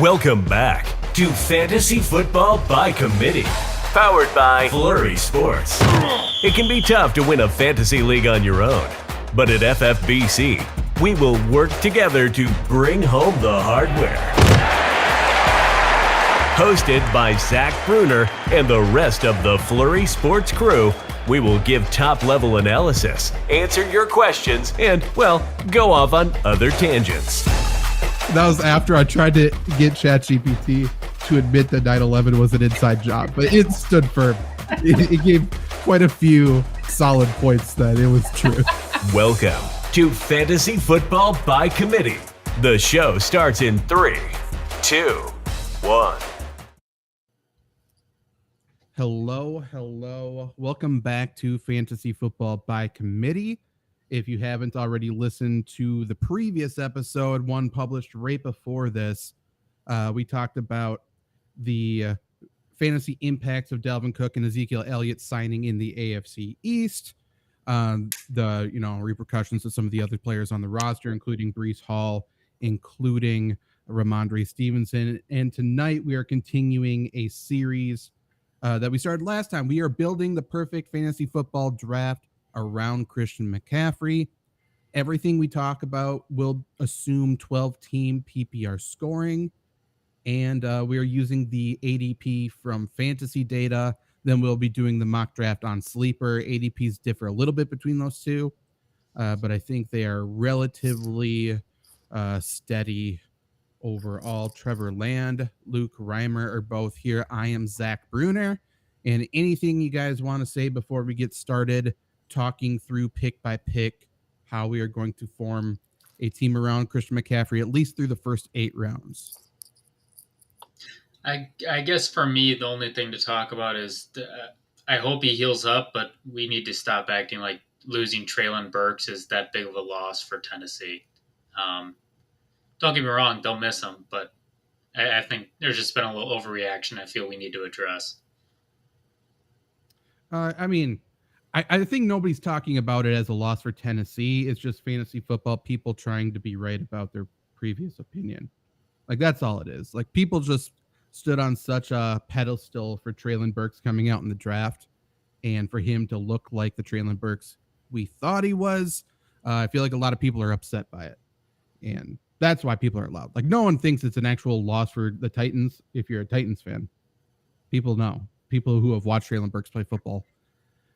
Welcome back to Fantasy Football by Committee, powered by Flurry Sports. It can be tough to win a fantasy league on your own, but at FFBC, we will work together to bring home the hardware. Hosted by Zach Bruner and the rest of the Flurry Sports crew, we will give top-level analysis, answer your questions, and, well, go off on other tangents. That was after I tried to get ChatGPT to admit that 9/11 was an inside job, but it stood firm. It gave quite a few solid points that it was true. Welcome to Fantasy Football by Committee. The show starts in 3, 2, 1. Hello. Welcome back to Fantasy Football by Committee. If you haven't already listened to the previous episode, one published right before this, we talked about the fantasy impacts of Dalvin Cook and Ezekiel Elliott signing in the AFC East, the repercussions of some of the other players on the roster, including Breece Hall, including Ramondre Stevenson. And tonight we are continuing a series that we started last time. We are building the perfect fantasy football draft around Christian McCaffrey. Everything we talk about will assume 12-team PPR scoring, and we are using the ADP from fantasy data. Then we'll be doing the mock draft on Sleeper. ADPs differ a little bit between those two, but I think they are relatively steady overall. Trevor Land, Luke Reimer are both here. I am Zach Bruner, and anything you guys want to say before we get started talking through pick by pick how we are going to form a team around Christian McCaffrey, at least through the first 8 rounds? I guess for me, the only thing to talk about is I hope he heals up, but we need to stop acting like losing Treylon Burks is that big of a loss for Tennessee. Don't get me wrong, they'll miss him, but I think there's just been a little overreaction I feel we need to address. I think nobody's talking about it as a loss for Tennessee. It's just fantasy football people trying to be right about their previous opinion. Like, that's all it is. Like, people just stood on such a pedestal for Treylon Burks coming out in the draft, and for him to look like the Treylon Burks we thought he was. I feel like a lot of people are upset by it, and that's why people are loud. Like, no one thinks it's an actual loss for the Titans. If you're a Titans fan, people know. People who have watched Treylon Burks play football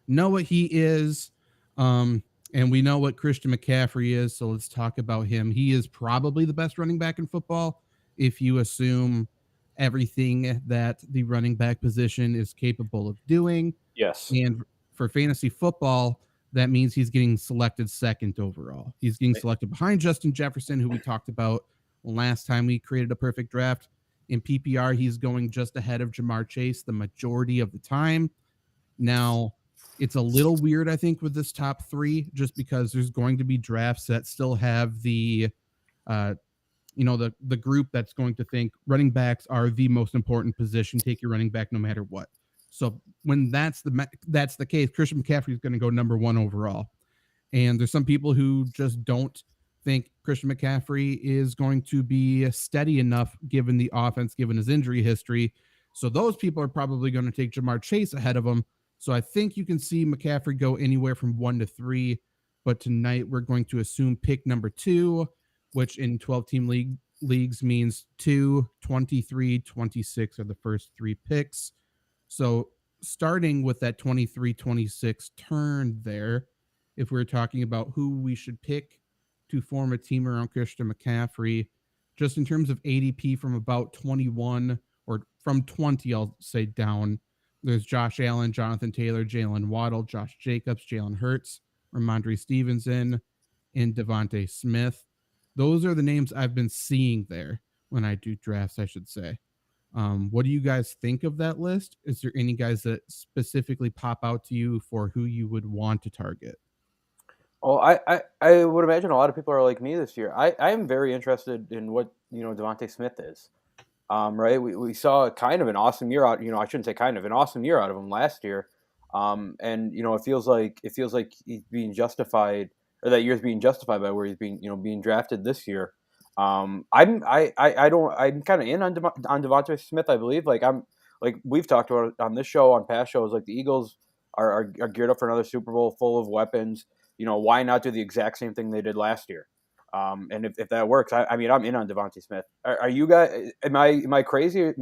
know what he is, and we know what Christian McCaffrey is, so let's talk about him. He is probably the best running back in football if you assume everything that the running back position is capable of doing. Yes. And for fantasy football, that means he's getting selected second overall. He's getting selected behind Justin Jefferson, who we talked about last time we created a perfect draft. In PPR, he's going just ahead of Jamar Chase the majority of the time. Now, it's a little weird, I think, with this top 3, just because there's going to be drafts that still have the group that's going to think running backs are the most important position. Take your running back no matter what. So when that's the case, Christian McCaffrey is going to go number 1 overall. And there's some people who just don't think Christian McCaffrey is going to be steady enough given the offense, given his injury history. So those people are probably going to take Jamar Chase ahead of him. So I think you can see McCaffrey go anywhere from 1 to 3, but tonight we're going to assume pick number 2, which in 12-team leagues means 2, 23, 26 are the first 3 picks. So starting with that 23-26 turn there, if we're talking about who we should pick to form a team around Christian McCaffrey, just in terms of ADP from about 21 or from 20, I'll say down, there's Josh Allen, Jonathan Taylor, Jalen Waddle, Josh Jacobs, Jalen Hurts, Ramondre Stevenson, and Devontae Smith. Those are the names I've been seeing there when I do drafts, I should say. What do you guys think of that list? Is there any guys that specifically pop out to you for who you would want to target? Well, I would imagine a lot of people are like me this year. I am very interested in what Devontae Smith is. Right, we saw kind of an awesome year out. I shouldn't say kind of an awesome year out of him last year. And it feels like he's being justified, or that year's being justified by where he's being drafted this year. I'm kind of in on Devontae Smith. I believe like we've talked about it on this show, on past shows. Like the Eagles are geared up for another Super Bowl full of weapons. Why not do the exact same thing they did last year? And if that works, I mean, I'm in on Devontae Smith. Are you guys? Am I crazy?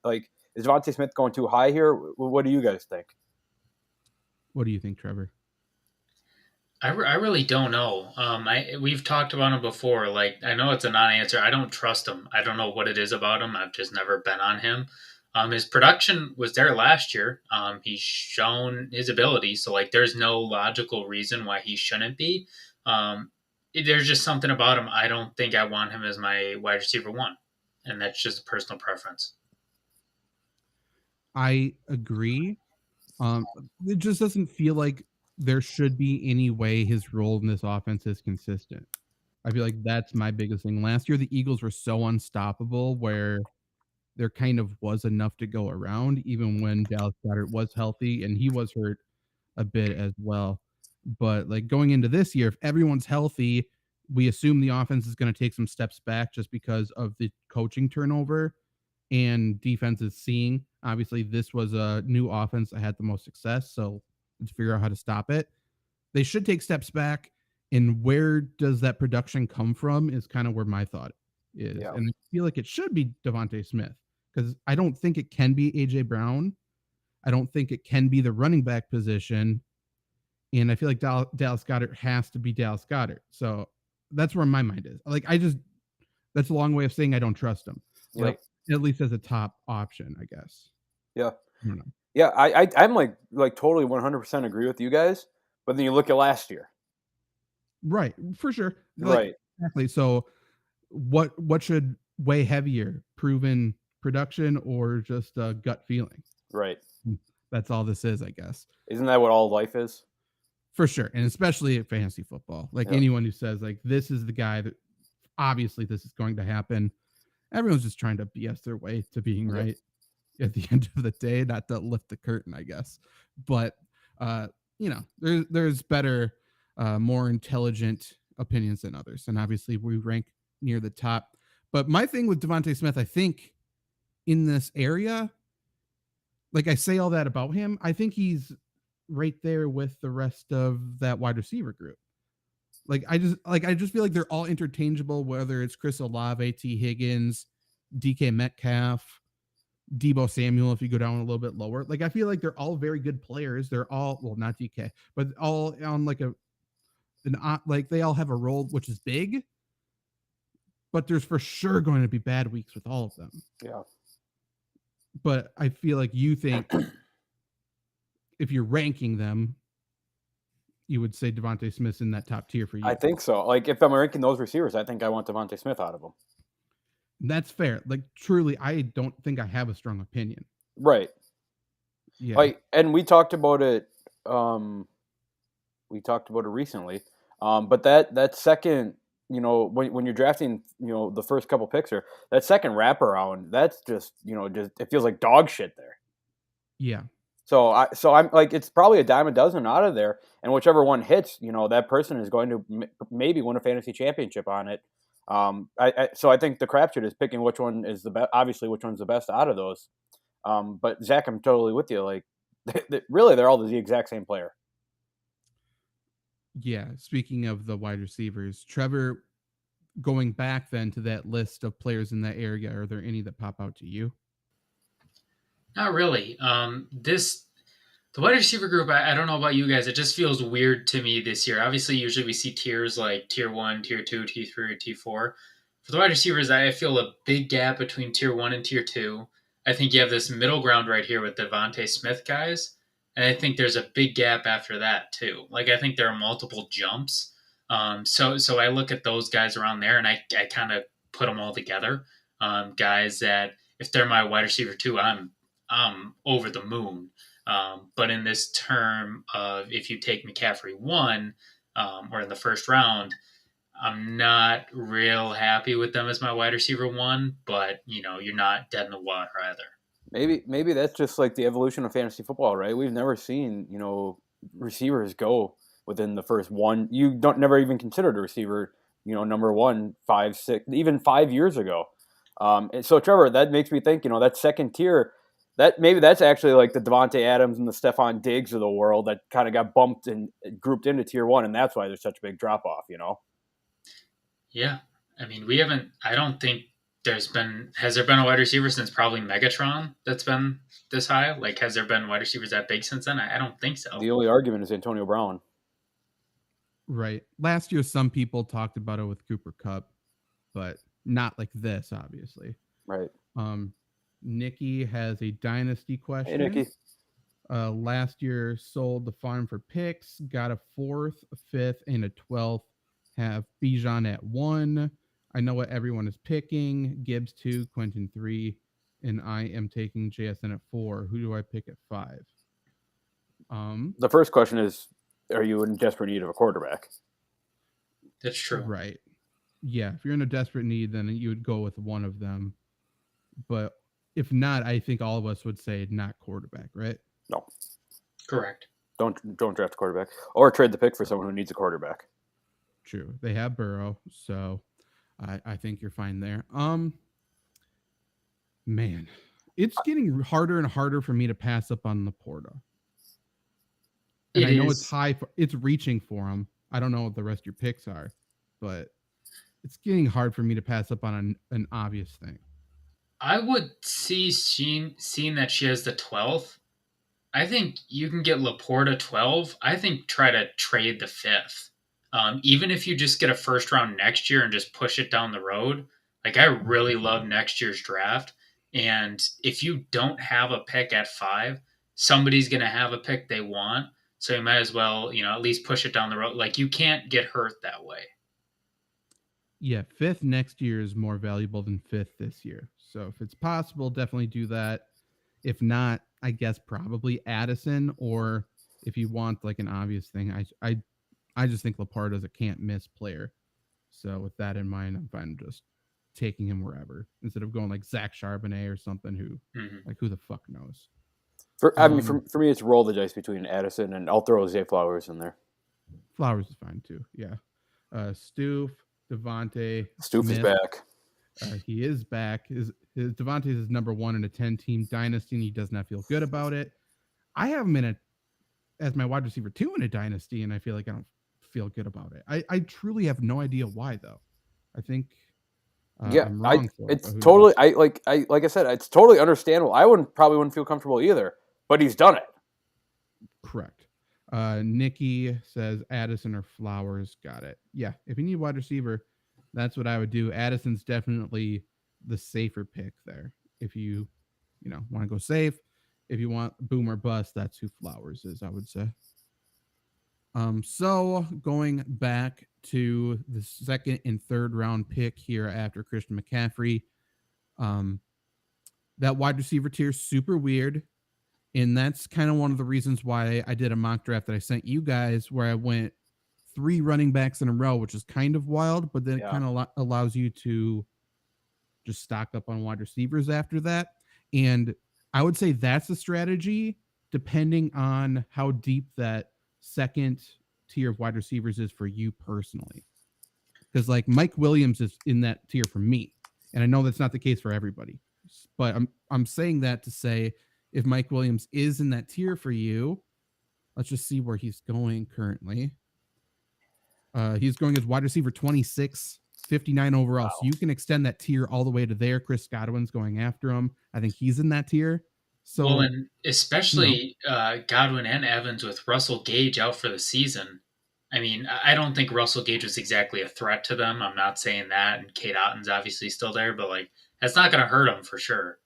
Like, is Devontae Smith going too high here? What do you guys think? What do you think, Trevor? I really don't know. We've talked about him before. Like, I know it's a non-answer. I don't trust him. I don't know what it is about him. I've just never been on him. His production was there last year. He's shown his ability, so like, there's no logical reason why he shouldn't be. There's just something about him. I don't think I want him as my wide receiver one, and that's just a personal preference. I agree. It just doesn't feel like there should be any way his role in this offense is consistent. I feel like that's my biggest thing. Last year, the Eagles were so unstoppable where there kind of was enough to go around, even when Dallas Goedert was healthy, and he was hurt a bit as well. But like going into this year, if everyone's healthy, we assume the offense is going to take some steps back just because of the coaching turnover and defense is seeing. Obviously, this was a new offense that had the most success, so let's figure out how to stop it. They should take steps back, and where does that production come from is kind of where my thought is. Yeah. And I feel like it should be Devontae Smith, because I don't think it can be A.J. Brown. I don't think it can be the running back position. And I feel like Dallas Goedert has to be Dallas Goedert. So that's where my mind is. Like, that's a long way of saying I don't trust him. Yep. Like, at least as a top option, I guess. Yeah. I don't know. Yeah, I'm like totally 100% agree with you guys. But then you look at last year. Right, for sure. Like, Right. Exactly. So what should weigh heavier, proven production or just a gut feeling? Right. That's all this is, I guess. Isn't that what all life is? For sure. And especially at fantasy football. Like, Yep. anyone who says like this is the guy that obviously this is going to happen, everyone's just trying to BS their way to being Yep. right at the end of the day, not to lift the curtain, I guess. But there's better, more intelligent opinions than others. And obviously we rank near the top. But my thing with Devontae Smith, I think in this area, like I say all that about him, I think he's right there with the rest of that wide receiver group. I just feel like they're all interchangeable, whether it's Chris Olave, T. Higgins, DK Metcalf, Deebo Samuel, if you go down a little bit lower. Like, I feel like they're all very good players. They're all, well, not DK, but all on like they all have a role which is big, but there's for sure going to be bad weeks with all of them. Yeah. But I feel like you think if you're ranking them, you would say Devontae Smith's in that top tier for you. I think so. Like, if I'm ranking those receivers, I think I want Devontae Smith out of them. That's fair. Like, truly, I don't think I have a strong opinion. Right. Yeah. Like, and we talked about it. Recently. But that second, when you're drafting, the first couple picks here, that second wraparound, that's just it feels like dog shit there. Yeah. So I'm like, it's probably a dime a dozen out of there, and whichever one hits, that person is going to maybe win a fantasy championship on it. So I think the crapshoot is picking which one is the best. Obviously, which one's the best out of those. But Zach, I'm totally with you. Like, really, they're all the exact same player. Yeah. Speaking of the wide receivers, Trevor, going back then to that list of players in that area, are there any that pop out to you? Not really. The wide receiver group, I don't know about you guys. It just feels weird to me this year. Obviously, usually we see tiers like tier 1, tier 2, tier 3, tier 4. For the wide receivers, I feel a big gap between tier 1 and tier 2. I think you have this middle ground right here with Devontae Smith guys. And I think there's a big gap after that too. Like, I think there are multiple jumps. So I look at those guys around there and I kind of put them all together. Guys that if they're my wide receiver 2, I'm over the moon. But in this term of if you take McCaffrey 1 or in the first round, I'm not real happy with them as my wide receiver 1, but you're not dead in the water either. Maybe that's just like the evolution of fantasy football, right? We've never seen, receivers go within the first one. You never even considered a receiver number 1, 5, 6, even 5 years ago. And so, Trevor, that makes me think, that second tier, that maybe that's actually like the Devontae Adams and the Stephon Diggs of the world that kind of got bumped and grouped into tier 1, and that's why there's such a big drop off. Yeah, I mean, I don't think has there been a wide receiver since probably Megatron that's been this high? Like, has there been wide receivers that big since then? I don't think so. The only argument is Antonio Brown. Right. Last year, some people talked about it with Cooper Kupp, but not like this, obviously. Right. Nikki has a dynasty question. Hey, Nikki. Last year, sold the farm for picks, got a 4th, a 5th, and a 12th. Have Bijan at 1. I know what everyone is picking. Gibbs 2, Quentin 3, and I am taking JSN at 4. Who do I pick at 5? The first question is, are you in desperate need of a quarterback? That's true. Right. Yeah, if you're in a desperate need, then you would go with one of them. But if not, I think all of us would say not quarterback, right? No. Correct. Don't draft a quarterback. Or trade the pick for someone who needs a quarterback. True. They have Burrow, so I think you're fine there. Man, it's getting harder and harder for me to pass up on Laporta. And I know it's high. It's reaching for him. I don't know what the rest of your picks are, but it's getting hard for me to pass up on an obvious thing. I would seeing that she has the 12th. I think you can get Laporta 12. I think try to trade the 5th. Even if you just get a first round next year and just push it down the road. Like, I really love next year's draft. And if you don't have a pick at 5, somebody's going to have a pick they want. So you might as well, at least push it down the road. Like, you can't get hurt that way. Yeah, 5th next year is more valuable than 5th this year. So if it's possible, definitely do that. If not, I guess probably Addison, or if you want like an obvious thing, I just think Laporta is a can't miss player. So with that in mind, I'm fine just taking him wherever instead of going like Zach Charbonnet or something who the fuck knows. For me, it's roll the dice between Addison and I'll throw Zay Flowers in there. Flowers is fine too. Yeah. Stoof, Devontae. Stoof is back. He is back. Devontae is number 1 in a 10-team dynasty, and he does not feel good about it. I have him as my wide receiver 2 in a dynasty, and I feel like I don't feel good about it. I truly have no idea why, though. I think I'm wrong for it. It's totally. Like I said, it's totally understandable. I probably wouldn't feel comfortable either, but he's done it. Correct. Nikki says Addison or Flowers. Got it. Yeah. If you need wide receiver, that's what I would do. Addison's definitely the safer pick there. If you want to go safe, if you want boom or bust, that's who Flowers is, I would say. So going back to the 2nd and 3rd round pick here after Christian McCaffrey, that wide receiver tier is super weird. And that's kind of one of the reasons why I did a mock draft that I sent you guys where I went 3 running backs in a row, which is kind of wild, but then it kind of allows you to just stock up on wide receivers after that. And I would say that's the strategy depending on how deep that 2nd tier of wide receivers is for you personally. Because like Mike Williams is in that tier for me. And I know that's not the case for everybody, but I'm saying that to say, if Mike Williams is in that tier for you, let's just see where he's going currently. He's going as wide receiver 26, 59 overall. Wow. So you can extend that tier all the way to there. Chris Godwin's going after him. I think he's in that tier. So, well, and especially Godwin and Evans with Russell Gage out for the season. I mean, I don't think Russell Gage was exactly a threat to them. I'm not saying that. And Kate Otton's obviously still there, but like, that's not going to hurt them for sure.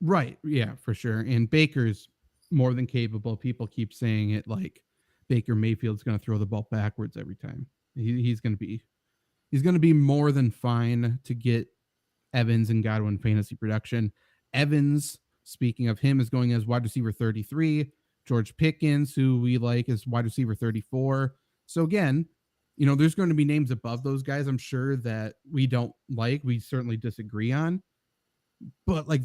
Right. Yeah, for sure. And Baker's more than capable. People keep saying it like Baker Mayfield's going to throw the ball backwards every time. He's going to be more than fine to get Evans and Godwin fantasy production. Evans, speaking of him, is going as wide receiver 33. George Pickens, who we like, is wide receiver 34. So again, there's going to be names above those guys, I'm sure, that we don't like. We certainly disagree on. But like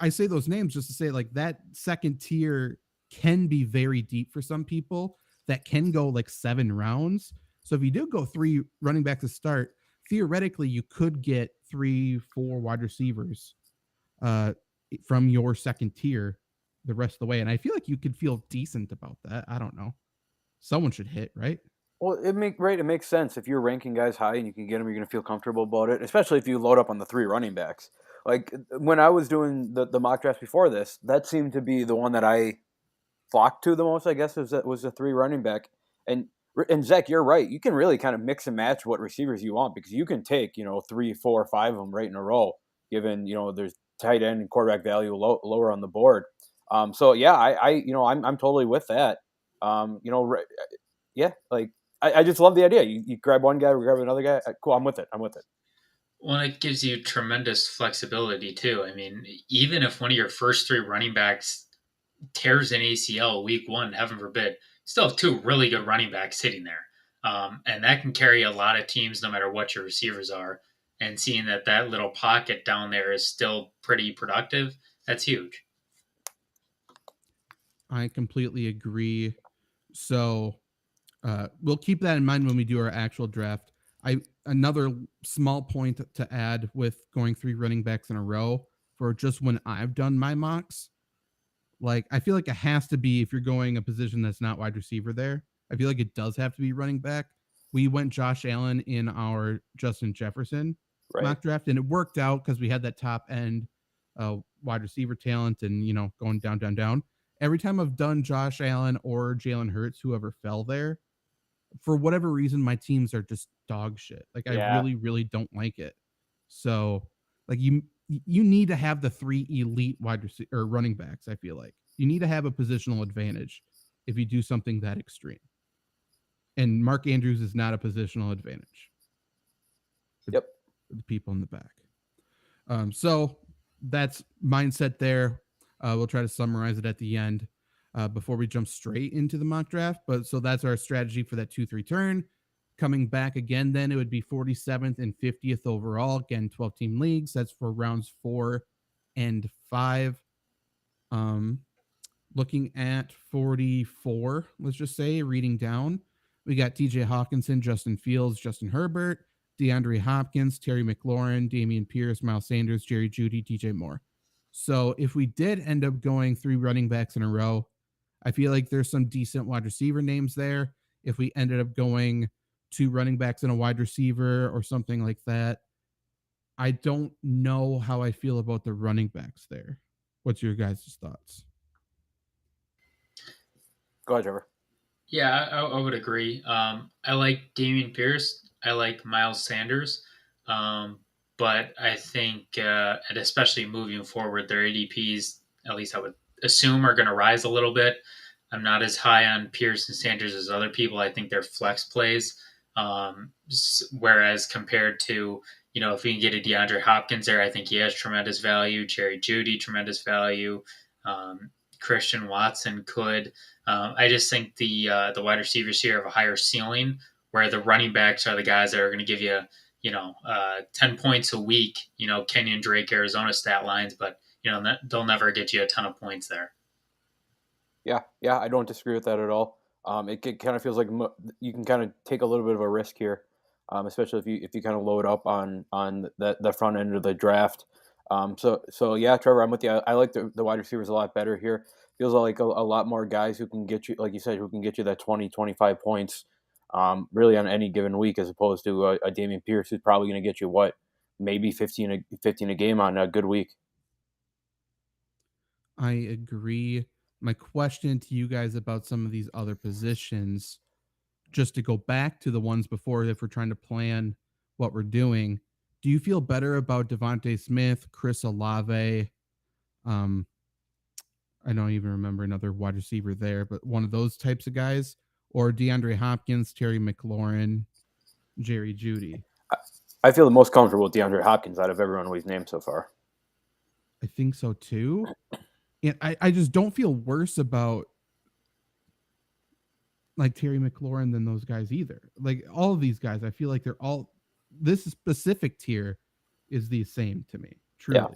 I say those names just to say like that 2nd tier can be very deep for some people that can go like 7 rounds. So if you do go 3 running backs to start, theoretically you could get 3-4 wide receivers from your second tier the rest of the way. And I feel like you could feel decent about that. I don't know. Someone should hit, right? Well, it makes sense if you're ranking guys high and you can get them. You're going to feel comfortable about it, especially if you load up on the 3 running backs. Like when I was doing the mock drafts before this, that seemed to be the one that I flocked to the most. I guess was the 3 running back. And Zach, you're right. You can really kind of mix and match what receivers you want because you can take 3, 4, 5 of them right in a row. Given there's tight end and quarterback value lower on the board. So yeah, I'm totally with that. Yeah, like. I just love the idea. You grab one guy, we grab another guy. Cool, I'm with it. Well, it gives you tremendous flexibility too. I mean, even if one of your first 3 running backs tears an ACL week 1, heaven forbid, you still have 2 really good running backs sitting there. And that can carry a lot of teams no matter what your receivers are. And seeing that little pocket down there is still pretty productive, that's huge. I completely agree. So we'll keep that in mind when we do our actual draft. Another small point to add with going 3 running backs in a row for just when I've done my mocks. Like, I feel like it has to be, if you're going a position that's not wide receiver there, I feel like it does have to be running back. We went Josh Allen in our Justin Jefferson mock draft, and it worked out because we had that top end wide receiver talent and, going down. Every time I've done Josh Allen or Jalen Hurts, whoever fell there, for whatever reason, my teams are just dog shit. Like, I really, really don't like it. So, like, you need to have the 3 elite wide receiver or running backs. I feel like you need to have a positional advantage if you do something that extreme. And Mark Andrews is not a positional advantage. Yep. The people in the back. So that's mindset there. We'll try to summarize it at the end before we jump straight into the mock draft. But so that's our strategy for that 2-3 turn. Coming back again, then it would be 47th and 50th overall. Again, 12-team leagues. That's for rounds 4 and 5. Looking at 44, let's just say, reading down, we got TJ Hawkinson, Justin Fields, Justin Herbert, DeAndre Hopkins, Terry McLaurin, Dameon Pierce, Miles Sanders, Jerry Jeudy, DJ Moore. So if we did end up going 3 running backs in a row, I feel like there's some decent wide receiver names there. If we ended up going 2 running backs and a wide receiver or something like that, I don't know how I feel about the running backs there. What's your guys' thoughts? Go ahead, Trevor. Yeah, I would agree. I like Dameon Pierce. I like Miles Sanders. But I think, and especially moving forward, their ADPs, at least I would assume, are going to rise a little bit. I'm not as high on Pierce and Sanders as other people. I think they're flex plays. Whereas compared to, if we can get a DeAndre Hopkins there, I think he has tremendous value. Jerry Jeudy, tremendous value. Christian Watson could. I just think the wide receivers here have a higher ceiling, where the running backs are the guys that are going to give you, 10 points a week, Kenyon Drake, Arizona stat lines, but, they'll never get you a ton of points there. Yeah, I don't disagree with that at all. It kind of feels like you can kind of take a little bit of a risk here, especially if you kind of load up on the front end of the draft. So yeah, Trevor, I'm with you. I like the wide receivers a lot better here. Feels like a lot more guys who can get you, like you said, who can get you that 20, 25 points really on any given week, as opposed to a Dameon Pierce who's probably going to get you maybe 15 a game on a good week. I agree. My question to you guys about some of these other positions, just to go back to the ones before, if we're trying to plan what we're doing, do you feel better about Devontae Smith, Chris Olave? I don't even remember another wide receiver there, but one of those types of guys, or DeAndre Hopkins, Terry McLaurin, Jerry Jeudy? I feel the most comfortable with DeAndre Hopkins out of everyone we've named so far. I think so too. And I just don't feel worse about like Terry McLaurin than those guys either. Like all of these guys, I feel like they're all, this specific tier is the same to me. Truly. Yeah.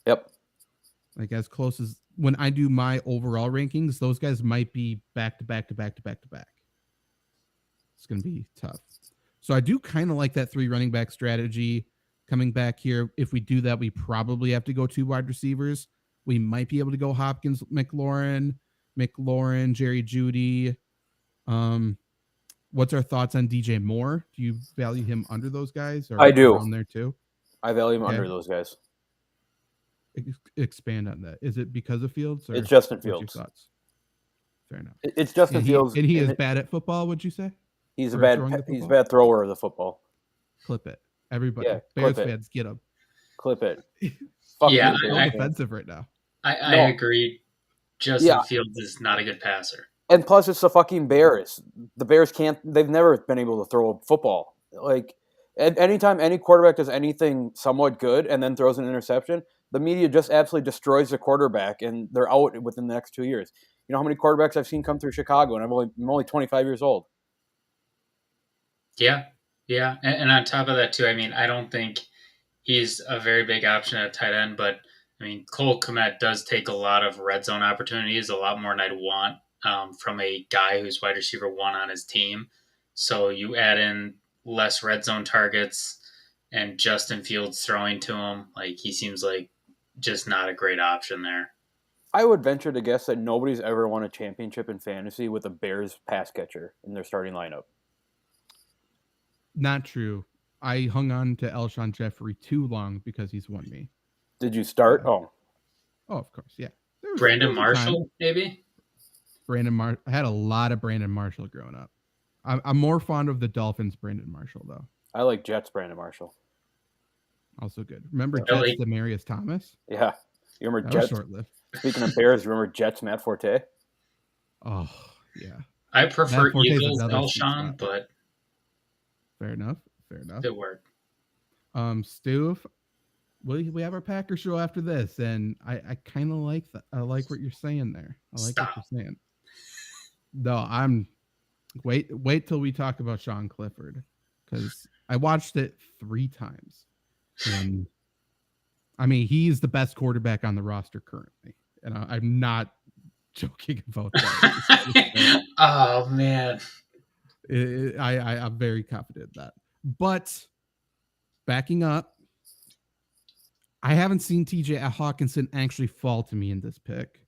Yep. Like as close as when I do my overall rankings, those guys might be back to back to back to back to back. It's going to be tough. So I do kind of like that 3 running back strategy coming back here. If we do that, we probably have to go 2 wide receivers. We might be able to go Hopkins, McLaurin, Jerry Jeudy. What's our thoughts on DJ Moore? Do you value him under those guys? Or I do. around there too? I value him under those guys. Expand on that. Is it because of Fields? Or it's Justin what's your Fields. thoughts? Fair enough. It's Justin Fields. And he is bad at football, would you say? He's a bad thrower of the football. Clip it. Everybody. Yeah, Bears fans, get him. Clip it. Yeah, I'm defensive right now. I agree. Justin Fields is not a good passer. And plus, it's the fucking Bears. The Bears they've never been able to throw a football. Like, anytime any quarterback does anything somewhat good and then throws an interception, the media just absolutely destroys the quarterback, and they're out within the next 2 years. You know how many quarterbacks I've seen come through Chicago, and I'm only 25 years old. Yeah. And on top of that, too, I mean, I don't think he's a very big option at tight end, but, I mean, Cole Kmet does take a lot of red zone opportunities, a lot more than I'd want from a guy who's wide receiver 1 on his team. So you add in less red zone targets and Justin Fields throwing to him, like, he seems like just not a great option there. I would venture to guess that nobody's ever won a championship in fantasy with a Bears pass catcher in their starting lineup. Not true. I hung on to Alshon Jeffrey too long because he's won me. Did you start? Oh, of course, yeah. Brandon Marshall, maybe? I had a lot of Brandon Marshall growing up. I'm more fond of the Dolphins' Brandon Marshall, though. I like Jets' Brandon Marshall. Also good. Remember Jets' Demaryius Thomas? Yeah. You remember That was Jets? short-lived. Speaking of Bears, remember Jets' Matt Forte? Oh, yeah. I prefer Eagles' Alshon, but... Fair enough. It worked. Stu, we have our Packer show after this, and I kind of like that. I like what you're saying there. I like what you're saying. No, I'm wait till we talk about Sean Clifford, because I watched it 3 times, and I mean he's the best quarterback on the roster currently, and I'm not joking about that. Oh man. I'm very confident in that. But backing up, I haven't seen TJ Hawkinson actually fall to me in this pick.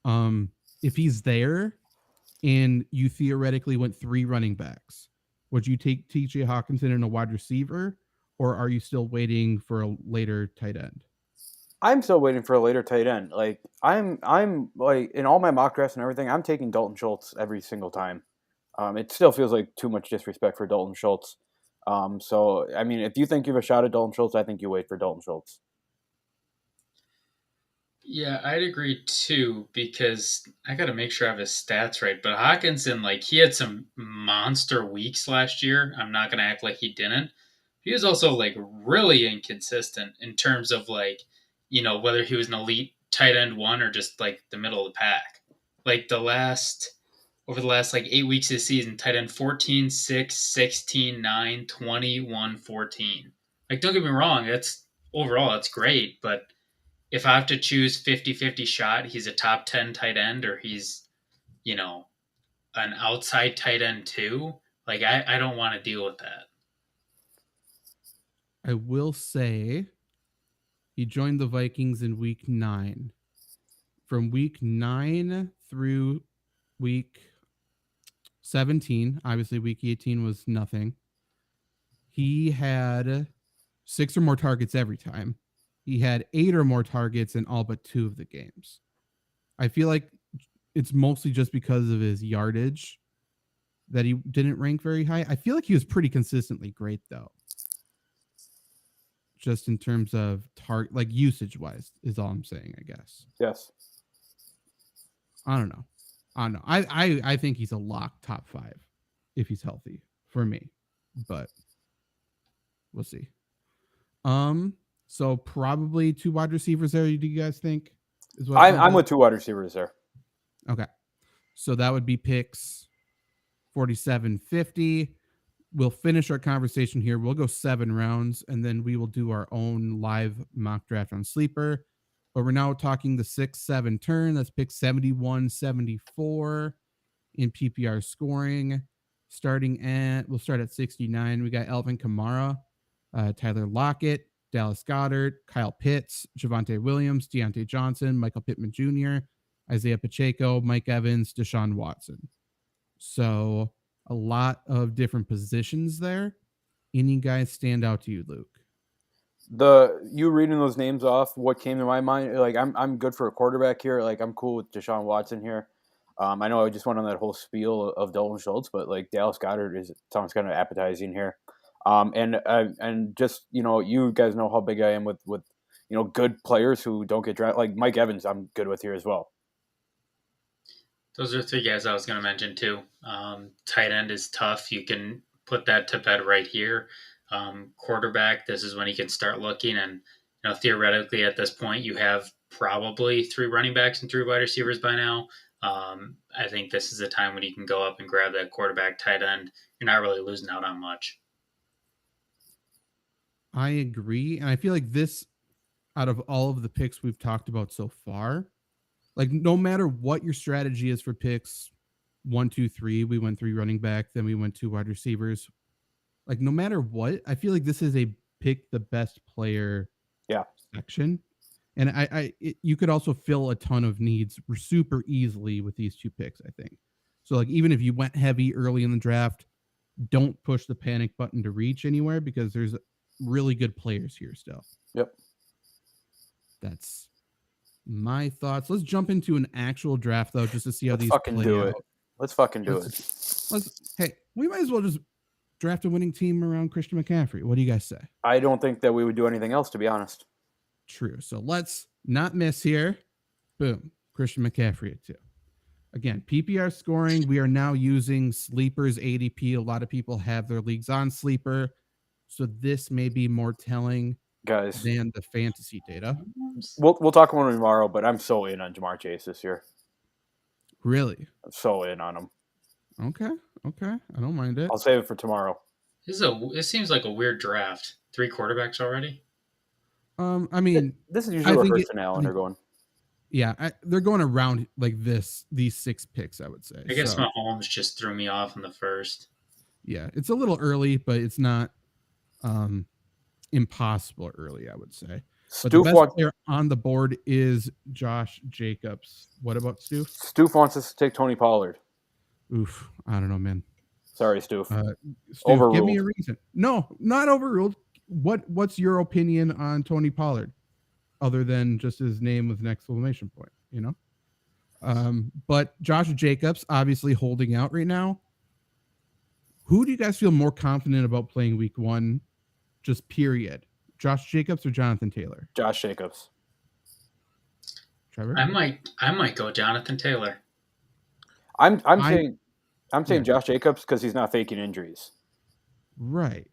If he's there and you theoretically went 3 running backs, would you take TJ Hawkinson in a wide receiver, or are you still waiting for a later tight end? I'm still waiting for a later tight end. Like I'm like in all my mock drafts and everything, I'm taking Dalton Schultz every single time. It still feels like too much disrespect for Dalton Schultz. So, I mean, if you think you have a shot at Dalton Schultz, I think you wait for Dalton Schultz. Yeah, I'd agree too, because I got to make sure I have his stats right. But Hawkinson, like, he had some monster weeks last year. I'm not going to act like he didn't. He was also, like, really inconsistent in terms of, like, you know, whether he was an elite tight end 1 or just, like, the middle of the pack. Like, over the last, like, 8 weeks of the season, tight end 14, 6, 16, 9, 21, 14. Like, don't get me wrong, that's great, but if I have to choose 50-50 shot, he's a top 10 tight end, or he's, you know, an outside tight end too, like, I don't want to deal with that. I will say he joined the Vikings in week 9. From week 9 through week 17, obviously week 18 was nothing. He had 6 or more targets every time. He had 8 or more targets in all but 2 of the games. I feel like it's mostly just because of his yardage that he didn't rank very high. I feel like he was pretty consistently great, though. Just in terms of like usage-wise is all I'm saying, I guess. Yes. I don't know. I think he's a lock top 5 if he's healthy for me, but we'll see. So probably 2 wide receivers there. Do you guys think? I'm with 2 wide receivers there. Okay, so that would be picks 47, 50. We'll finish our conversation here. We'll go 7 rounds, and then we will do our own live mock draft on Sleeper. But we're now talking the 6-7 turn. That's pick 71, 74 in PPR scoring. We'll start at 69. We got Alvin Kamara, Tyler Lockett, Dallas Goedert, Kyle Pitts, Javonte Williams, Deontay Johnson, Michael Pittman Jr., Isaiah Pacheco, Mike Evans, Deshaun Watson. So a lot of different positions there. Any guys stand out to you, Luke? You reading those names off, what came to my mind, like I'm good for a quarterback here. Like I'm cool with Deshaun Watson here. I know I just went on that whole spiel of Dalton Schultz, but like Dallas Goedert sounds kind of appetizing here. And just, you guys know how big I am with good players who don't get drafted. Like Mike Evans, I'm good with here as well. Those are three guys I was going to mention too. Tight end is tough. You can put that to bed right here. Quarterback, this is when he can start looking. And theoretically at this point, you have probably 3 running backs and 3 wide receivers by now. I think this is the time when you can go up and grab that quarterback, tight end. You're not really losing out on much. I agree. And I feel like this, out of all of the picks we've talked about so far, like no matter what your strategy is for picks 1, 2, 3, we went 3 running back, then we went 2 wide receivers. Like no matter what, I feel like this is a pick the best player section. And you could also fill a ton of needs super easily with these 2 picks, I think. So like even if you went heavy early in the draft, don't push the panic button to reach anywhere because there's really good players here still. Yep. That's my thoughts. Let's jump into an actual draft though, just to see how these fucking do out. it. Let's fucking do it. Hey, we might as well just draft a winning team around Christian McCaffrey. What do you guys say? I don't think that we would do anything else, to be honest. True. So let's not miss here. Boom. Christian McCaffrey at 2. Again, PPR scoring. We are now using Sleeper's ADP. A lot of people have their leagues on Sleeper. So this may be more telling, guys, than the fantasy data. We'll talk about him tomorrow, but I'm so in on Jamar Chase this year. Really? I'm so in on him. Okay. I don't mind it. I'll save it for tomorrow. It seems like a weird draft. 3 quarterbacks already? I mean, this is usually where Hurts and Allen are going. Yeah, they're going around like these 6 picks, I would say. I guess Mahomes just threw me off in the first. Yeah, it's a little early, but it's not impossible early, I would say. But the best player on the board is Josh Jacobs. What about Stoof? Stoof wants us to take Tony Pollard. Oof, I don't know, man. Sorry, Stoof. Stoof, give me a reason. No, not overruled. What's your opinion on Tony Pollard, other than just his name with an exclamation point? But Josh Jacobs obviously holding out right now. Who do you guys feel more confident about playing week 1? Just period. Josh Jacobs or Jonathan Taylor? Josh Jacobs. Trevor? I might go Jonathan Taylor. I'm saying Josh Jacobs because he's not faking injuries. Right.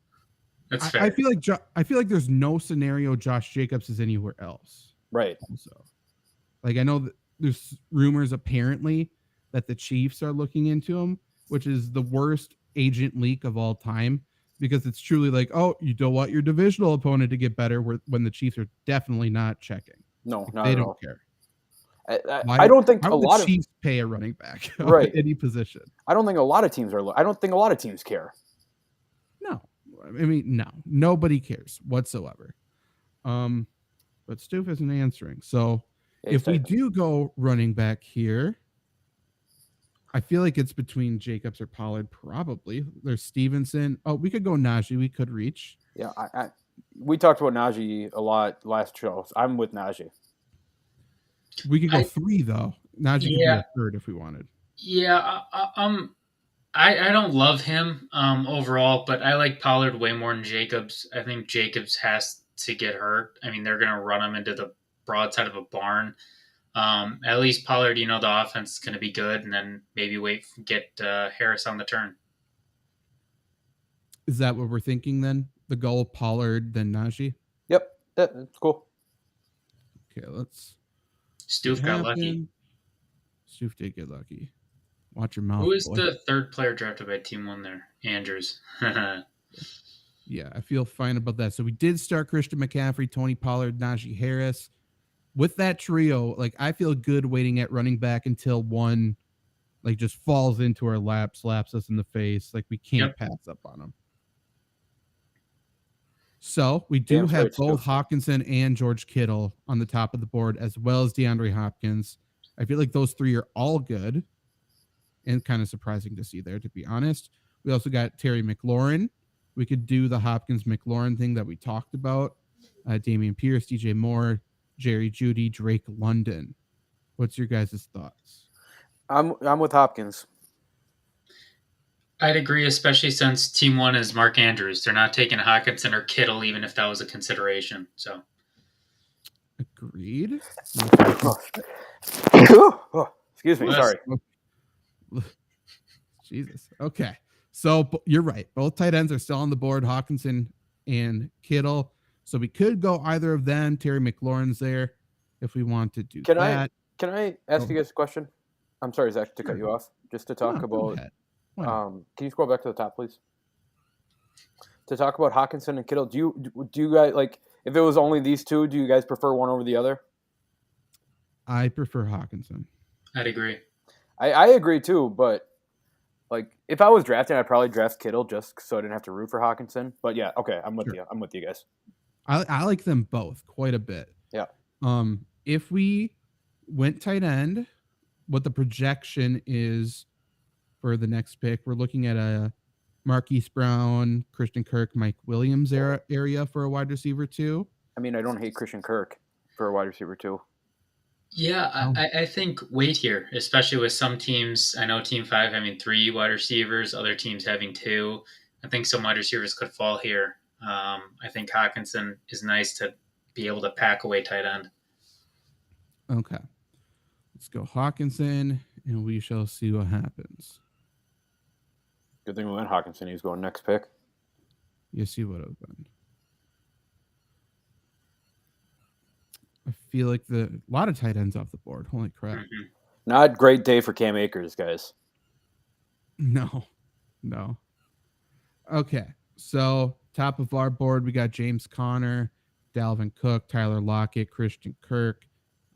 That's fair. I feel like there's no scenario Josh Jacobs is anywhere else. Right. Also, like I know that there's rumors apparently that the Chiefs are looking into him, which is the worst agent leak of all time because it's truly like, oh, you don't want your divisional opponent to get better when the Chiefs are definitely not checking. No, like, not they at don't all. care. I don't think a lot of Chiefs pay a running back right any position. I don't think a lot of teams care. No, I mean no, nobody cares whatsoever. But Stoof isn't answering. So if we do go running back here, I feel like it's between Jacobs or Pollard. Probably there's Stevenson. Oh, we could go Najee. We could reach. Yeah, we talked about Najee a lot last show. So I'm with Najee. We could go 3 though. Najee could be a 3rd if we wanted. Yeah, I don't love him overall, but I like Pollard way more than Jacobs. I think Jacobs has to get hurt. I mean, they're going to run him into the broadside of a barn. At least Pollard, the offense is going to be good, and then maybe get Harris on the turn. Is that what we're thinking then? The goal Pollard, then Najee? Yep, that's cool. Okay, let's. Stoof got lucky. Stoof did get lucky. Watch your mouth. Who is the 3rd player drafted by Team 1 there? Andrews. Yeah, I feel fine about that. So we did start Christian McCaffrey, Tony Pollard, Najee Harris. With that trio, like I feel good waiting at running back until 1 like just falls into our lap, slaps us in the face. Like we can't pass up on him. So we do have both Hawkinson and George Kittle on the top of the board, as well as DeAndre Hopkins. I feel like those three are all good and kind of surprising to see there, to be honest. We also got Terry McLaurin. We could do the Hopkins McLaurin thing that we talked about. Damian Pierce, DJ Moore, Jerry Jeudy, Drake London. What's your guys' thoughts? I'm with Hopkins. I'd agree, especially since team one is Mark Andrews. They're not taking Hawkinson or Kittle, even if that was a consideration. So, agreed. Excuse me, sorry. Jesus. Okay, so you're right. Both tight ends are still on the board, Hawkinson and Kittle. So we could go either of them. Terry McLaurin's there if we want to do that. Can I ask you guys a question? I'm sorry, Zach, to cut you off. Just to talk about. Can you scroll back to the top, please? To talk about Hawkinson and Kittle, do you guys like if it was only these two? Do you guys prefer one over the other? I prefer Hawkinson. I'd agree. I agree too, but like if I was drafting, I'd probably draft Kittle just so I didn't have to root for Hawkinson. But yeah, okay, I'm with you. I'm with you guys. I like them both quite a bit. Yeah. If we went tight end, what the projection is for the next pick, we're looking at a Marquise Brown, Christian Kirk, Mike Williams area for a wide receiver too. I mean, I don't hate Christian Kirk for a wide receiver too. Yeah, I think wait here, especially with some teams. I know Team 5 having 3 wide receivers, other teams having 2. I think some wide receivers could fall here. I think Hawkinson is nice to be able to pack away tight end. Okay. Let's go Hawkinson, and we shall see what happens. Good thing we went Hawkinson. He's going next pick. Yes, he would have been. I feel like a lot of tight ends off the board. Holy crap. Mm-hmm. Not great day for Cam Akers, guys. No. Okay. So top of our board, we got James Conner, Dalvin Cook, Tyler Lockett, Christian Kirk,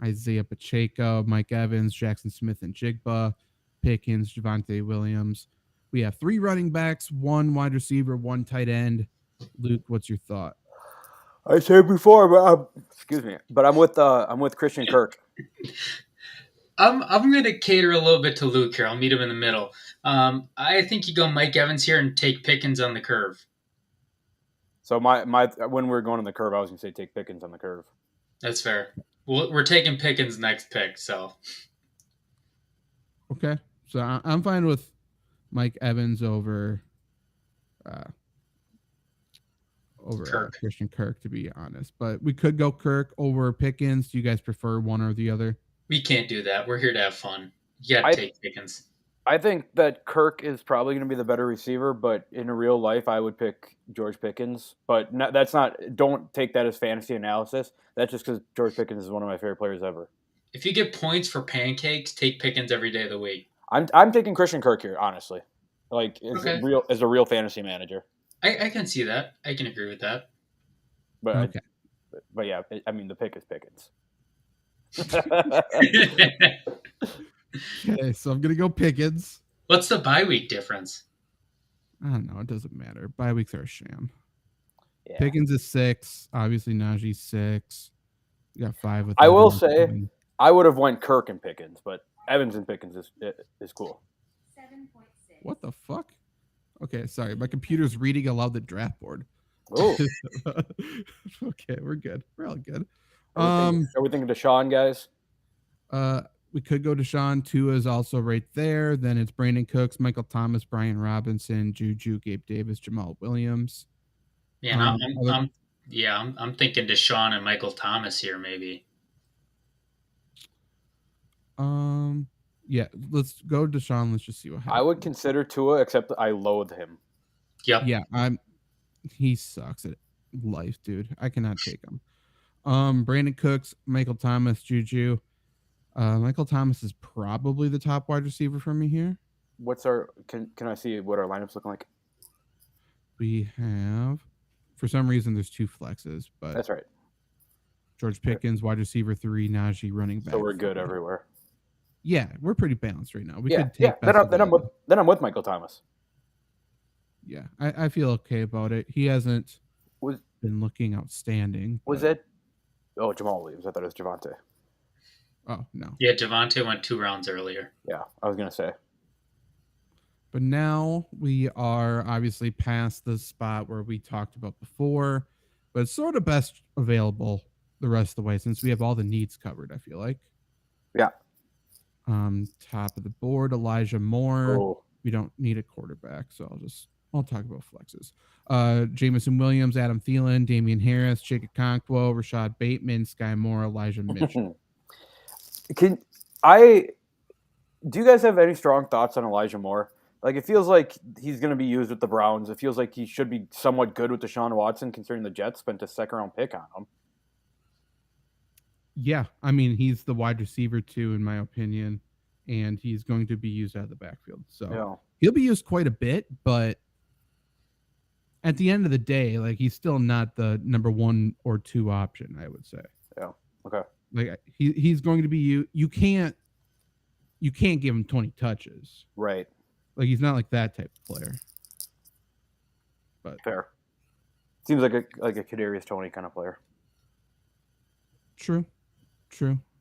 Isaiah Pacheco, Mike Evans, Jackson Smith and Jigba, Pickens, Javonte Williams. We have 3 running backs, 1 wide receiver, 1 tight end. Luke, what's your thought? I said before, but I'm with Christian Kirk. I'm going to cater a little bit to Luke here. I'll meet him in the middle. I think you go Mike Evans here and take Pickens on the curve. So my when we were going on the curve, I was going to say take Pickens on the curve. That's fair. We're taking Pickens next pick, so. Okay, so I'm fine with Mike Evans over Christian Kirk, to be honest. But we could go Kirk over Pickens. Do you guys prefer one or the other? We can't do that. We're here to have fun. You got to take Pickens. I think that Kirk is probably going to be the better receiver, but in real life, I would pick George Pickens. But don't take that as fantasy analysis. That's just because George Pickens is one of my favorite players ever. If you get points for pancakes, take Pickens every day of the week. I'm taking Christian Kirk here, honestly. Like as a real fantasy manager. I can see that. I can agree with that. But okay. But yeah, I mean the pick is Pickens. Okay, so I'm gonna go Pickens. What's the bye week difference? I don't know. It doesn't matter. Bye weeks are a sham. Yeah. Pickens is 6. Obviously, Najee's 6. You got 5 with. I will say I would have went Kirk and Pickens, but Evans and Pickens is cool. 7.6. What the fuck? Okay, sorry. My computer's reading aloud the draft board. Oh. Okay, we're good. We're all good. Are we thinking Deshaun, guys? We could go Deshaun. Tua is also right there. Then it's Brandon Cooks, Michael Thomas, Brian Robinson, Juju, Gabe Davis, Jamal Williams. Yeah, I'm thinking Deshaun and Michael Thomas here, maybe. Yeah, let's go Deshaun. Let's just see what happens. I would consider Tua, except I loathe him. Yep. Yeah, he sucks at life, dude. I cannot take him. Brandon Cooks, Michael Thomas, Juju. Michael Thomas is probably the top wide receiver for me here. What's our can I see what our lineup's looking like? We have, for some reason, there's 2 flexes, but that's right. George Pickens, wide receiver 3, Najee, running back. So we're good everywhere. Yeah, we're pretty balanced right now. We Yeah, could take Then best I'm with Michael Thomas. Yeah, I feel okay about it. He hasn't Was been looking outstanding. it? Oh, Jamal Williams. I thought it was Javante. Oh, no. Yeah, Javante went 2 rounds earlier. Yeah, I was gonna say. But now we are obviously past the spot where we talked about before, but it's sort of best available the rest of the way since we have all the needs covered, I feel like. Yeah. Top of the board, Elijah Moore. Oh. We don't need a quarterback, so I'll talk about flexes. Jameson Williams, Adam Thielen, Damian Harris, Jacob Conquo, Rashad Bateman, Sky Moore, Elijah Mitchell. Do you guys have any strong thoughts on Elijah Moore? Like, it feels like he's going to be used with the Browns. It feels like he should be somewhat good with Deshaun Watson, considering the Jets spent a second-round pick on him. Yeah, I mean, he's the wide receiver too, in my opinion, and he's going to be used out of the backfield. So he'll be used quite a bit, but at the end of the day, like, he's still not the number 1 or 2 option, I would say. Yeah. Okay. Like, he's going to be you can't give him 20 touches. Right. Like, he's not like that type of player. But fair. Seems like a Kadarius Toney kind of player. True.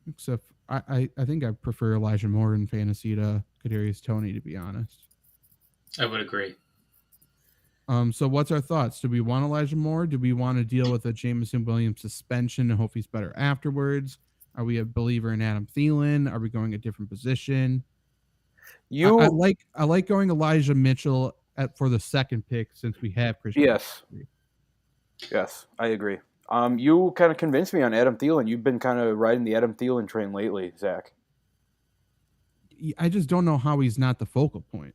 Except I think I prefer Elijah Moore in fantasy to Kadarius Toney, to be honest. I would agree. So what's our thoughts? Do we want Elijah Moore? Do we want to deal with a Jameson Williams suspension and hope he's better afterwards? Are we a believer in Adam Thielen? Are we going a different position? I like going Elijah Mitchell for the second pick since we have Christian. Yes, I agree. You kind of convinced me on Adam Thielen. You've been kind of riding the Adam Thielen train lately, Zach. I just don't know how he's not the focal point.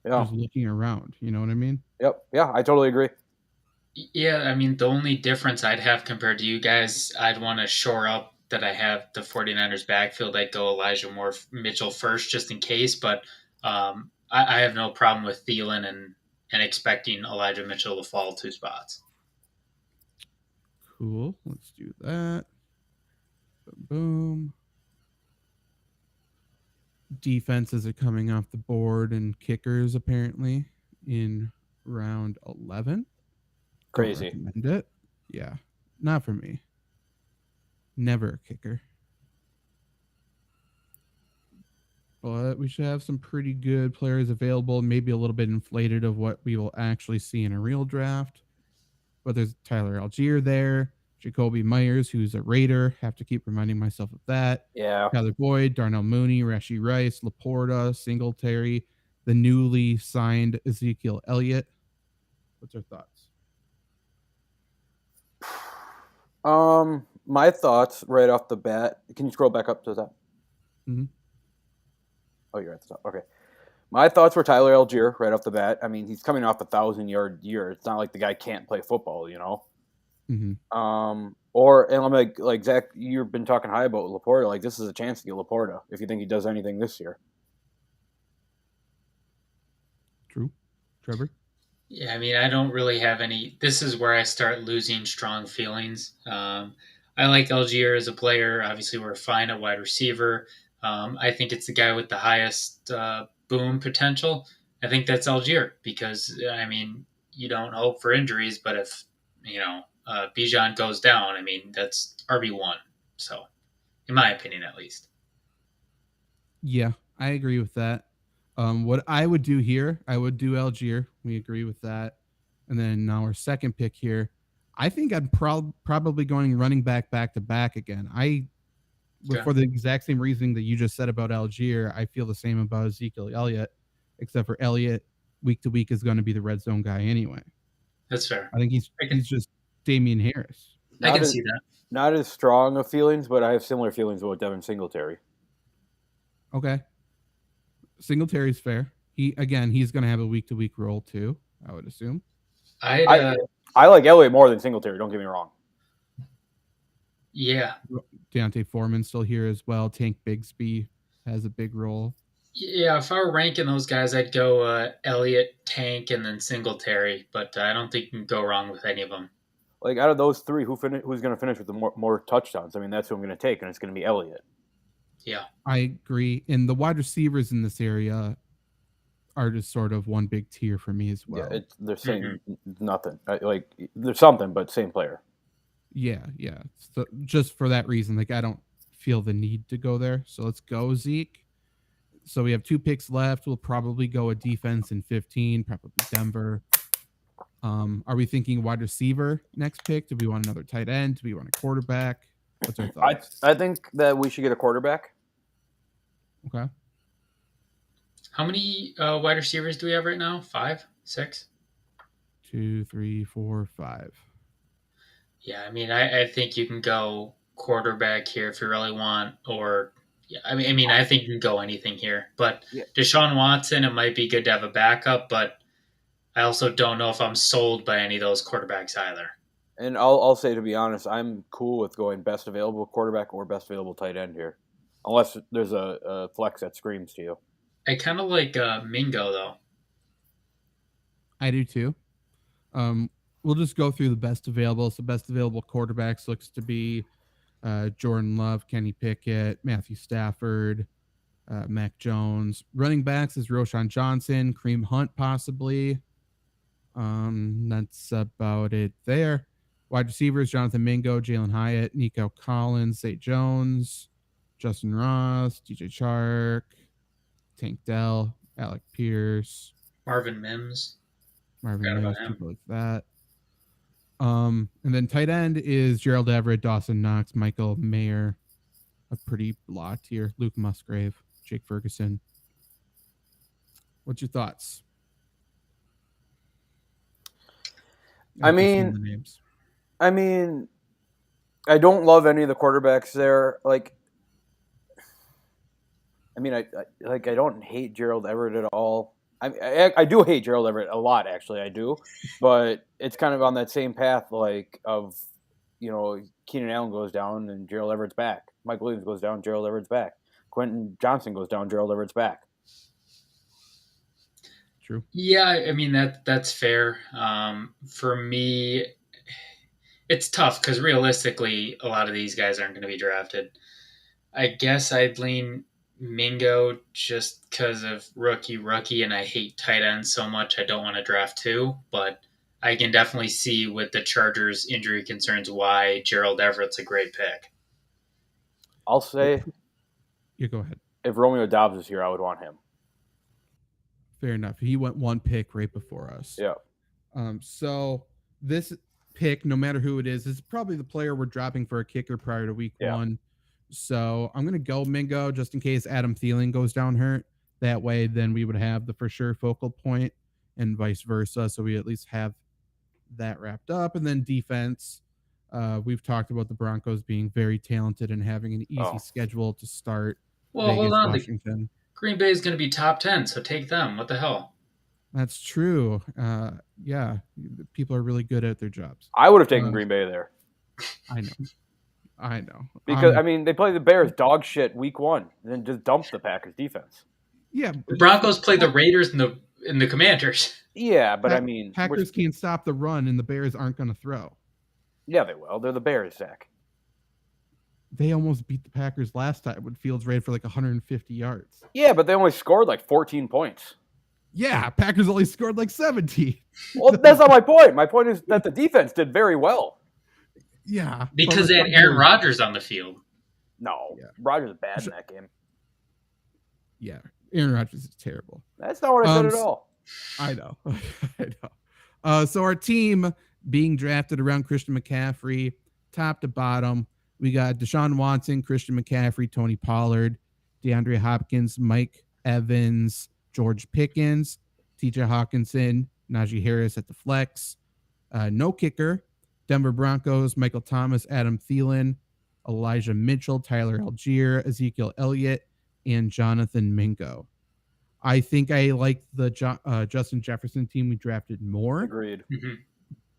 Yeah. Just looking around. You know what I mean? Yep. Yeah, I totally agree. Yeah, I mean, the only difference I'd have compared to you guys, I'd want to shore up that I have the 49ers backfield. I'd go Elijah Moore, Mitchell first just in case, but I have no problem with Thielen and expecting Elijah Mitchell to fall 2 spots. Cool. Let's do that. Boom. Defenses are coming off the board and kickers apparently in round 11. Crazy. Don't recommend it. Yeah. Not for me. Never a kicker. But we should have some pretty good players available, maybe a little bit inflated of what we will actually see in a real draft. But there's Tyler Algier there, Jacoby Myers, who's a Raider. Have to keep reminding myself of that. Yeah. Tyler Boyd, Darnell Mooney, Rashee Rice, Laporta, Singletary, the newly signed Ezekiel Elliott. What's your thoughts? My thoughts right off the bat. Can you scroll back up to that? Mm-hmm. Oh, you're at the top. Okay. My thoughts were Tyler Algier right off the bat. I mean, he's coming off 1,000-yard year. It's not like the guy can't play football, you know. Mm-hmm. And I'm like Zach, you've been talking high about Laporta. Like, this is a chance to get Laporta if you think he does anything this year. True. Trevor? Yeah, I mean, I don't really have any. This is where I start losing strong feelings. I like Algier as a player. Obviously, we're fine at wide receiver. I think it's the guy with the highest boom potential. I think that's Algier because, I mean, you don't hope for injuries, but if, Bijan goes down, I mean, that's RB1. So, in my opinion, at least. Yeah, I agree with that. What I would do here, I would do Algier. We agree with that. And then now our second pick here, I think I'm probably going running back to back again. For the exact same reasoning that you just said about Algier, I feel the same about Ezekiel Elliott, except for Elliott week to week is going to be the red zone guy anyway. That's fair. I think he's just Damian Harris. I can see that. Not as strong of feelings, but I have similar feelings about Devin Singletary. Okay. Singletary's fair. He's going to have a week to week role too, I would assume. I like Elliott more than Singletary, don't get me wrong. Yeah. Deontay Foreman's still here as well. Tank Bigsby has a big role. Yeah, if I were ranking those guys, I'd go Elliott, Tank, and then Singletary. But I don't think you can go wrong with any of them. Like, out of those three, who's going to finish with the more touchdowns? I mean, that's who I'm going to take, and it's going to be Elliott. Yeah. I agree. And the wide receivers in this area are just sort of one big tier for me as well. Yeah, they're saying nothing. Like there's something, but same player. Yeah. So just for that reason, like I don't feel the need to go there. So let's go, Zeke. So we have 2 picks left. We'll probably go a defense in 15, probably Denver. Are we thinking wide receiver next pick? Do we want another tight end? Do we want a quarterback? What's our thoughts? I think that we should get a quarterback. Okay. How many wide receivers do we have right now? 5, 6? 2, 3, 4, 5. Yeah, I mean, I think you can go quarterback here if you really want, or yeah, I mean, I think you can go anything here. But Yeah. Deshaun Watson, it might be good to have a backup, but I also don't know if I'm sold by any of those quarterbacks either. And I'll say, to be honest, I'm cool with going best available quarterback or best available tight end here, unless there's a flex that screams to you. I kind of like Mingo though. I do too. We'll just go through the best available. So best available quarterbacks looks to be Jordan Love, Kenny Pickett, Matthew Stafford, Mac Jones. Running backs is Roshan Johnson, Kareem Hunt possibly. That's about it there. Wide receivers, Jonathan Mingo, Jalen Hyatt, Nico Collins, Zay Jones, Justin Ross, DJ Chark, Tank Dell, Alec Pierce, Marvin Mims. Marvin Forgot Mims, about him. people like that. And then tight end is Gerald Everett, Dawson Knox, Michael Mayer, a pretty lot here. Luke Musgrave, Jake Ferguson. What's your thoughts? I mean, I don't love any of the quarterbacks there. Like, I mean, I don't hate Gerald Everett at all. I do hate Gerald Everett a lot, actually. I do, but it's kind of on that same path, like of, Keenan Allen goes down and Gerald Everett's back. Mike Williams goes down, Gerald Everett's back. Quentin Johnson goes down, Gerald Everett's back. True. Yeah, I mean that's fair. For me, it's tough because realistically, a lot of these guys aren't going to be drafted. I guess I'd lean Mingo just because of rookie, and I hate tight ends so much. I don't want to draft 2, but I can definitely see with the Chargers' injury concerns why Gerald Everett's a great pick. I'll say, you go ahead. If Romeo Doubs is here, I would want him. Fair enough. He went 1 pick right before us. Yeah. So this pick, no matter who it is probably the player we're dropping for a kicker prior to week 1. So I'm going to go Mingo just in case Adam Thielen goes down hurt. That way, then we would have the for sure focal point and vice versa. So we at least have that wrapped up. And then defense, we've talked about the Broncos being very talented and having an easy schedule to start. Well, Vegas, hold on. Washington. Green Bay is going to be top 10, so take them. What the hell? That's true. Yeah, people are really good at their jobs. I would have taken Green Bay there. I know. Because, they play the Bears dog shit week 1 and then just dump the Packers defense. Yeah. The Broncos play the Raiders and the Commanders. Yeah, but Packers can't stop the run and the Bears aren't going to throw. Yeah, they will. They're the Bears, Zach. They almost beat the Packers last time when Fields ran for like 150 yards. Yeah, but they only scored like 14 points. Yeah, Packers only scored like 17. Well, that's not my point. My point is that the defense did very well. Yeah. Because they had Aaron Rodgers on the field. No, Rodgers is bad in that game. Yeah, Aaron Rodgers is terrible. That's not what I said at all. I know. I know. So our team being drafted around Christian McCaffrey, top to bottom, we got Deshaun Watson, Christian McCaffrey, Tony Pollard, DeAndre Hopkins, Mike Evans, George Pickens, TJ Hawkinson, Najee Harris at the flex. No kicker. Denver Broncos, Michael Thomas, Adam Thielen, Elijah Mitchell, Tyler Algier, Ezekiel Elliott, and Jonathan Mingo. I think I like the Justin Jefferson team we drafted more. Agreed. Mm-hmm.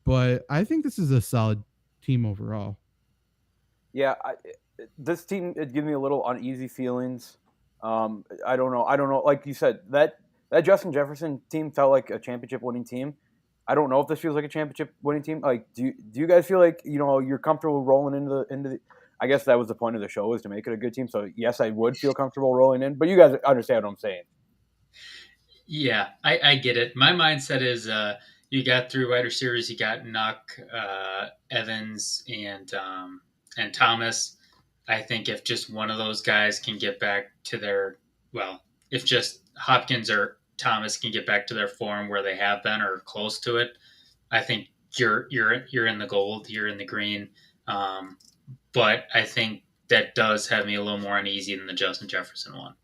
But I think this is a solid team overall. Yeah, this team, it gives me a little uneasy feelings. I don't know. Like you said, that Justin Jefferson team felt like a championship-winning team. I don't know if this feels like a championship-winning team. Like, do you guys feel like you're comfortable rolling into the? I guess that was the point of the show, is to make it a good team. So yes, I would feel comfortable rolling in, but you guys understand what I'm saying. Yeah, I get it. My mindset is you got 3 wide receivers. You got Nuck, Evans, and Thomas. I think if just one of those guys can get back to their, well, if just Hopkins or Thomas can get back to their form where they have been or close to it, I think you're in the gold. You're in the green. But I think that does have me a little more uneasy than the Justin Jefferson one.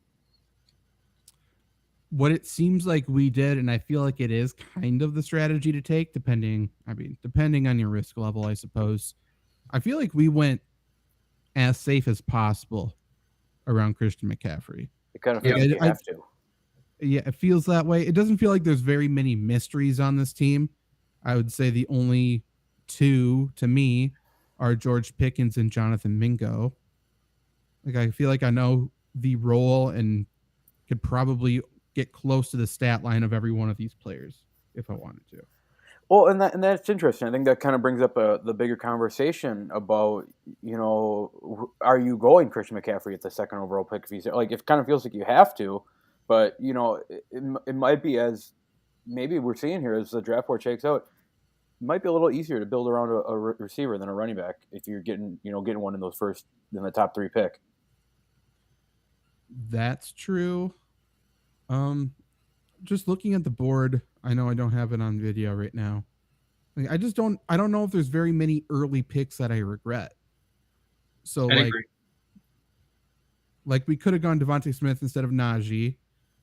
What it seems like we did, and I feel like it is kind of the strategy to take, depending on your risk level, I suppose. I feel like we went as safe as possible around Christian McCaffrey. It kind of feels like you have to. Yeah, it feels that way. It doesn't feel like there's very many mysteries on this team. I would say the only 2 to me are George Pickens and Jonathan Mingo. Like, I feel like I know the role and could probably get close to the stat line of every one of these players if I wanted to. Well, and that's interesting. I think that kind of brings up the bigger conversation about, are you going Christian McCaffrey at the 2nd overall pick? If he's like, it kind of feels like you have to, but it might be, as maybe we're seeing here as the draft board shakes out, it might be a little easier to build around a receiver than a running back if you're getting one in the top 3 pick. That's true. Just looking at the board, I know I don't have it on video right now. Like, I don't know if there's very many early picks that I regret. So like we could have gone Devontae Smith instead of Najee,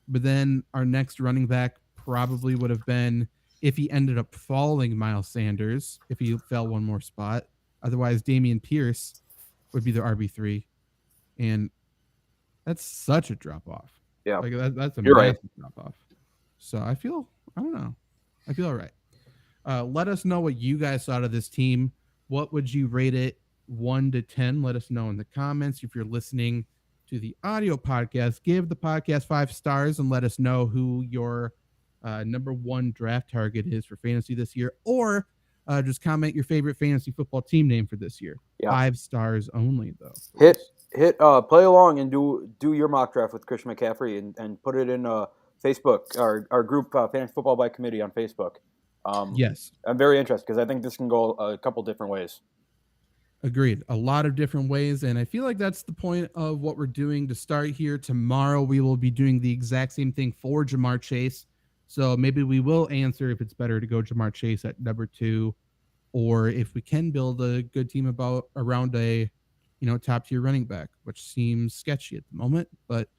but then our next running back probably would have been, if he ended up falling, Miles Sanders, if he fell one more spot. Otherwise, Dameon Pierce would be the RB3. And that's such a drop off. Yeah. Like that's a You're massive right. drop off. So I feel all right. Let us know what you guys thought of this team. What would you rate it 1 to 10? Let us know in the comments. If you're listening to the audio podcast, give the podcast 5 stars and let us know who your number 1 draft target is for fantasy this year, or just comment your favorite fantasy football team name for this year. Yeah. 5 stars only, though. Hit play along and do your mock draft with Christian McCaffrey and put it in Facebook, our group, Fantasy Football by Committee on Facebook. Yes. I'm very interested because I think this can go a couple different ways. Agreed. A lot of different ways. And I feel like that's the point of what we're doing to start here. Tomorrow, we will be doing the exact same thing for Jamar Chase. So maybe we will answer if it's better to go Jamar Chase at number 2, or if we can build a good team around a top tier running back, which seems sketchy at the moment, but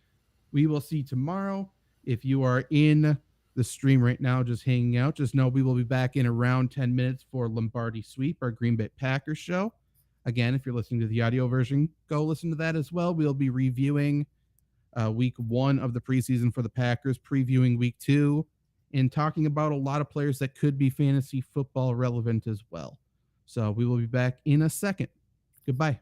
we will see tomorrow. If you are in the stream right now, just hanging out, just know we will be back in around 10 minutes for Lombardi Sweep, our Green Bay Packers show. Again, if you're listening to the audio version, go listen to that as well. We'll be reviewing week 1 of the preseason for the Packers, previewing week 2, and talking about a lot of players that could be fantasy football relevant as well. So we will be back in a second. Goodbye.